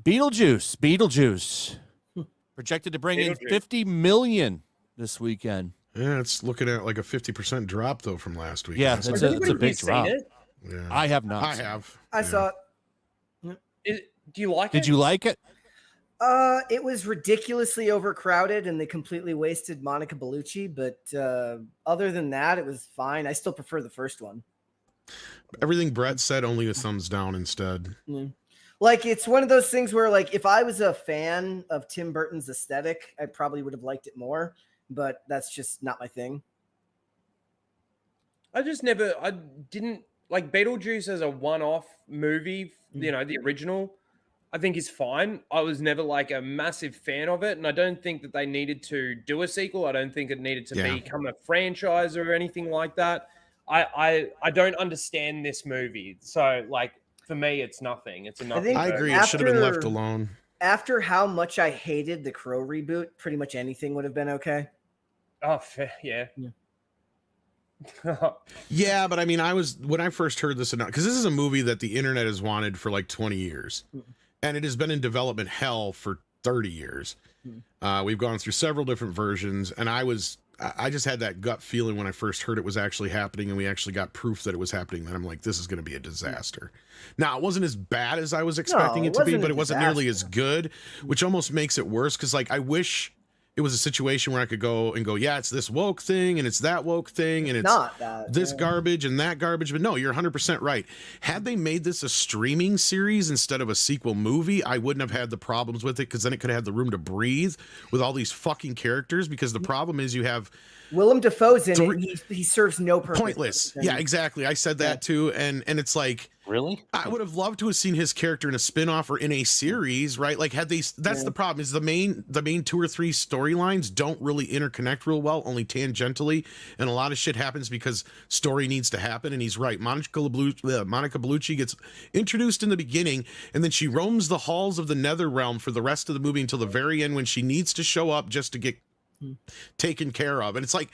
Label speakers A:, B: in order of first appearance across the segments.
A: Beetlejuice. Projected to bring in
B: Beetlejuice.
A: 50 million this weekend.
C: Yeah, it's looking at like a 50% drop though from last week.
A: Yeah,
C: That's
A: it's
C: like-
A: a big drop.
B: It?
C: yeah.
A: I have not.
C: I
A: seen it.
C: have.
D: I saw it.
B: Do you like it?
A: Did you like it?
D: It was ridiculously overcrowded and they completely wasted Monica Bellucci, but other than that, it was fine. I still prefer the first one.
C: Everything Brett said, only a thumbs down instead.
D: Like, it's one of those things where, like, if I was a fan of Tim Burton's aesthetic, I probably would have liked it more, but that's just not my thing.
B: I didn't like Beetlejuice as a one-off movie, you know, the original, I think is fine. I was never like a massive fan of it, and I don't think that they needed to do a sequel. I don't think it needed to become a franchise or anything like that. I don't understand this movie. So, like, for me, it's nothing. It's nothing.
C: I agree. It should have been left alone.
D: After how much I hated the Crow reboot, pretty much anything would have been okay.
B: Oh, fair. Yeah.
C: Yeah, but I mean, when I first heard this, because this is a movie that the internet has wanted for like 20 years, and it has been in development hell for 30 years. We've gone through several different versions, and I just had that gut feeling when I first heard it was actually happening, and we actually got proof that it was happening, that I'm like, this is going to be a disaster. Now, it wasn't as bad as I was expecting it to be, but it wasn't nearly as good, which almost makes it worse, because like I wish it was a situation where I could go, yeah, it's this woke thing and it's that woke thing and it's
D: not that,
C: this garbage and that garbage. But no, you're 100% right. Had they made this a streaming series instead of a sequel movie, I wouldn't have had the problems with it, because then it could have had the room to breathe with all these fucking characters, because the problem is you have
D: Willem Dafoe's in it. He serves no purpose.
C: Pointless. Yeah, exactly. I said that too. And it's like,
E: really?
C: I would have loved to have seen his character in a spin-off or in a series, right? Like, had they, that's the problem, is the main 2 or 3 storylines don't really interconnect real well, only tangentially. And a lot of shit happens because story needs to happen. And he's right. Monica Bellucci gets introduced in the beginning, and then she roams the halls of the Nether Realm for the rest of the movie until the very end, when she needs to show up just to get taken care of. And it's like,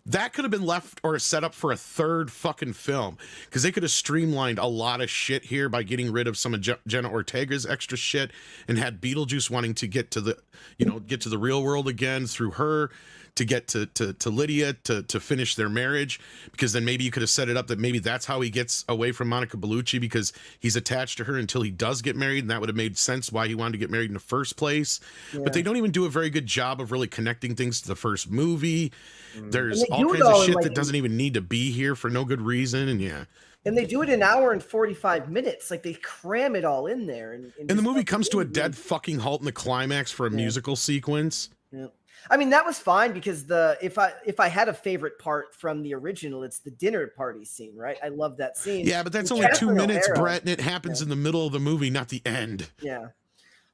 C: that could have been left or set up for a 3rd fucking film, because they could have streamlined a lot of shit here by getting rid of some of Jenna Ortega's extra shit, and had Beetlejuice wanting to get to the real world again through her, to get to Lydia to finish their marriage, because then maybe you could have set it up that maybe that's how he gets away from Monica Bellucci, because he's attached to her until he does get married, and that would have made sense why he wanted to get married in the first place. But they don't even do a very good job of really connecting things to the first movie. There's all kinds of shit that doesn't even need to be here for no good reason. And
D: and they do it in 1 hour and 45 minutes. Like, they cram it all in there. And
C: the movie comes to a dead fucking halt in the climax for a musical sequence.
D: Yeah. I mean, that was fine, because if I had a favorite part from the original, it's the dinner party scene, right? I love that scene.
C: Yeah, but that's only 2 minutes, Brett, and it happens in the middle of the movie, not the end.
D: Yeah.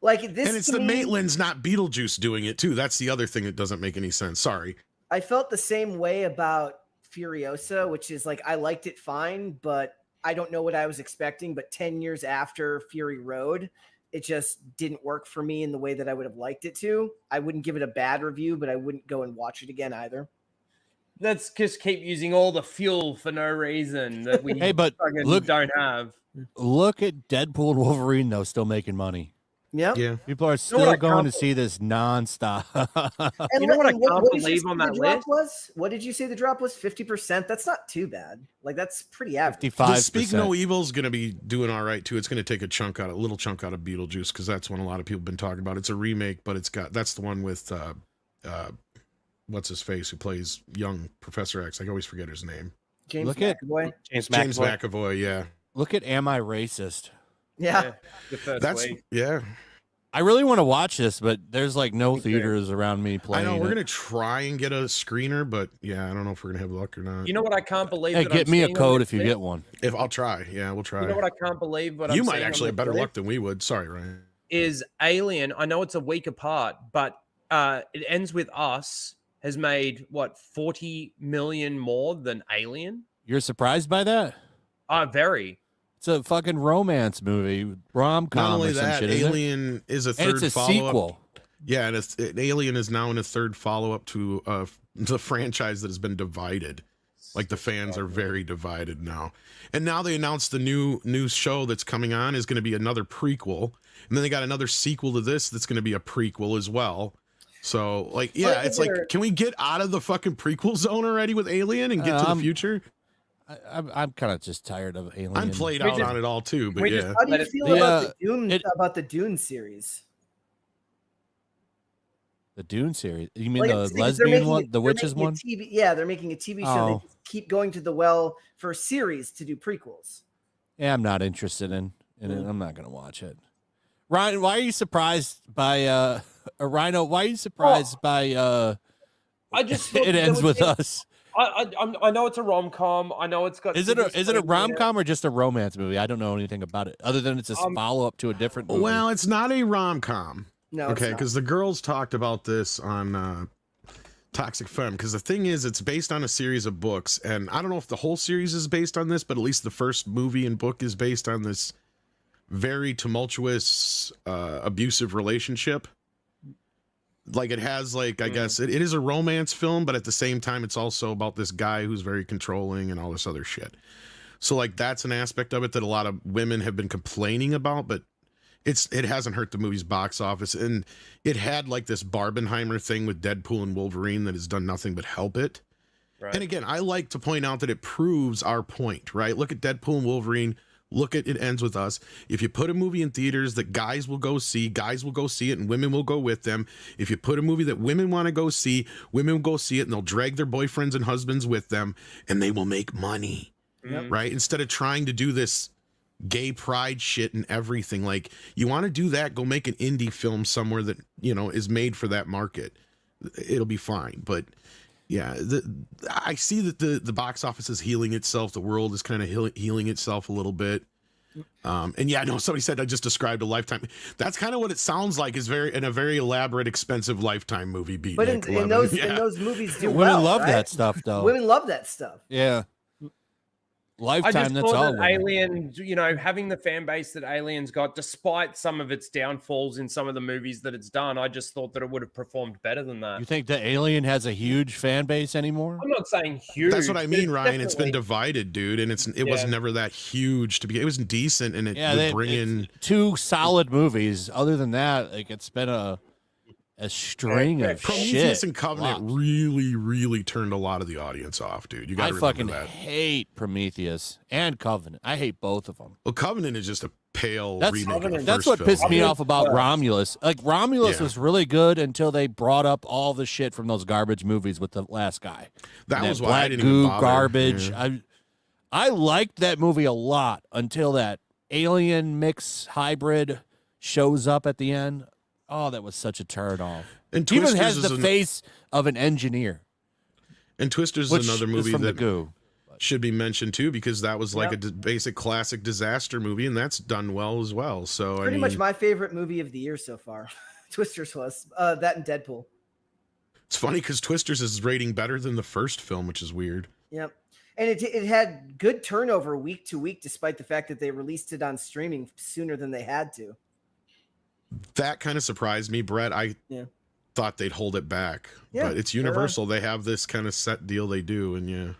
D: Like this,
C: and it's the Maitlands, not Beetlejuice, doing it too. That's the other thing that doesn't make any sense. Sorry.
D: I felt the same way about Furiosa, which is like, I liked it fine, but I don't know what I was expecting. But 10 years after Fury Road, it just didn't work for me in the way that I would have liked it to. I wouldn't give it a bad review, but I wouldn't go and watch it again either.
B: Let's just keep using all the fuel for no reason that we don't have.
A: Look at Deadpool and Wolverine, though, still making money.
D: Yeah.
A: People are still going to see this nonstop.
D: And
B: you know what I can't
D: what
B: believe on that
D: list
B: list?
D: What did you say the drop was? 50%? That's not too bad. Like, that's pretty average.
A: 55%.
C: Speak No Evil's going to be doing all right too. It's going to take a little chunk out of Beetlejuice, because that's one a lot of people have been talking about. It's a remake, but that's the one with what's his face, who plays young Professor X. I always forget his name.
D: James McAvoy.
C: James McAvoy. Yeah.
A: Look at Am I Racist?
D: Yeah.
A: I really want to watch this, but there's like no theaters around me playing.
C: I know we're gonna try and get a screener, but yeah, I don't know if we're gonna have luck or not.
B: You know what I can't believe?
A: Hey,
B: that
A: get
B: I'm
A: me a
B: seeing
A: code
B: on
A: if you
B: this
A: get
B: list?
A: one.
C: If I'll try, yeah, we'll try.
B: You know what I can't believe? What
C: you
B: I'm
C: might
B: seeing
C: actually
B: on
C: have better
B: this
C: luck than we would. Sorry, Ryan.
B: Is Alien? I know it's a week apart, but It Ends With Us has made what 40 million more than Alien.
A: You're surprised by that?
B: Very.
A: It's a fucking romance movie, rom-com.
C: Not only
A: or some
C: that,
A: shit, isn't it?
C: Alien is a
A: And
C: third
A: it's a
C: follow-up.
A: sequel.
C: Yeah, and Alien is now in a third follow-up to the franchise that has been divided. Like the fans are very divided now. And now they announced the new show that's coming on is going to be another prequel. And then they got another sequel to this that's going to be a prequel as well. So like, yeah, it's like, can we get out of the fucking prequel zone already with Alien and get to the future?
A: I'm kind of just tired of Alien.
C: I'm played out on it all too, but yeah.
D: How do you feel about the Dune series?
A: The Dune series? You mean
D: Like,
A: the
D: it's
A: lesbian one, the witches one?
D: They're making a TV show. They just keep going to the well for a series to do prequels.
A: Yeah, I'm not interested in it. I'm not gonna watch it. Ryan, why are you surprised by Rhino? Why are you surprised by
B: I just
A: It Ends With Us?
B: I know it's a rom-com. I know it's got.
A: Is it a rom-com or just a romance movie? I don't know anything about it other than it's a follow-up to a different movie.
C: Well, it's not a rom-com.
D: No,
C: okay, because the girls talked about this on Toxic Femme. Because the thing is, it's based on a series of books, and I don't know if the whole series is based on this, but at least the first movie and book is based on this very tumultuous, abusive relationship. Like it has, like, I guess it is a romance film, but at the same time, it's also about this guy who's very controlling and all this other shit. So like that's an aspect of it that a lot of women have been complaining about, but it hasn't hurt the movie's box office. And it had like this Barbenheimer thing with Deadpool and Wolverine that has done nothing but help it. Right. And again, I like to point out that it proves our point, right? Look at Deadpool and Wolverine. Look at It Ends With Us. If you put a movie in theaters that guys will go see it and women will go with them. If you put a movie that women want to go see, women will go see it and they'll drag their boyfriends and husbands with them and they will make money, right? Instead of trying to do this gay pride shit and everything. Like, you want to do that, go make an indie film somewhere that, you know, is made for that market. It'll be fine. But yeah, I see that the box office is healing itself. The world is kind of healing itself a little bit. And yeah, I know somebody said I just described a Lifetime. That's kind of what it sounds like, is in a very elaborate, expensive Lifetime movie.
D: But in those movies do
A: women love
D: right?
A: that stuff, though.
D: Women love that stuff.
A: Yeah. Lifetime,
B: I just
A: that's
B: thought
A: all.
B: that Alien, you know, having the fan base that Alien's got, despite some of its downfalls in some of the movies that it's done, I just thought that it would have performed better than that.
A: You think the Alien has a huge fan base anymore?
B: I'm not saying huge.
C: That's what I mean, Ryan. It's been divided, dude, and it was never that huge to be. It was decent, and it would bring in
A: 2 solid movies. Other than that, like, it's been a string of
C: Prometheus
A: shit.
C: and Covenant really turned a lot of the audience off, dude. You got to remember that.
A: I hate Prometheus and Covenant. I hate both of them.
C: Well, Covenant is just a pale remake of the
A: That's
C: first
A: what
C: film.
A: pissed me off about Romulus. Like, Romulus was really good until they brought up all the shit from those garbage movies with the last guy.
C: That was why
A: Black
C: I didn't even
A: Goo
C: bother.
A: garbage.
C: Yeah.
A: I liked that movie a lot until that alien mix hybrid shows up at the end. Oh, that was such a turn off.
C: And
A: He even
C: Twisters
A: has the face of an engineer.
C: And Twisters is another movie
A: from
C: that
A: the Goo.
C: should be mentioned too, because that was like a basic classic disaster movie, and that's done well as well. So
D: pretty much my favorite movie of the year so far. Twisters was that and Deadpool.
C: It's funny because Twisters is rating better than the first film, which is weird.
D: Yep. And it had good turnover week to week, despite the fact that they released it on streaming sooner than they had to.
C: That kind of surprised me, Brett. I thought they'd hold it back, but it's Universal. They have this kind of set deal they do, and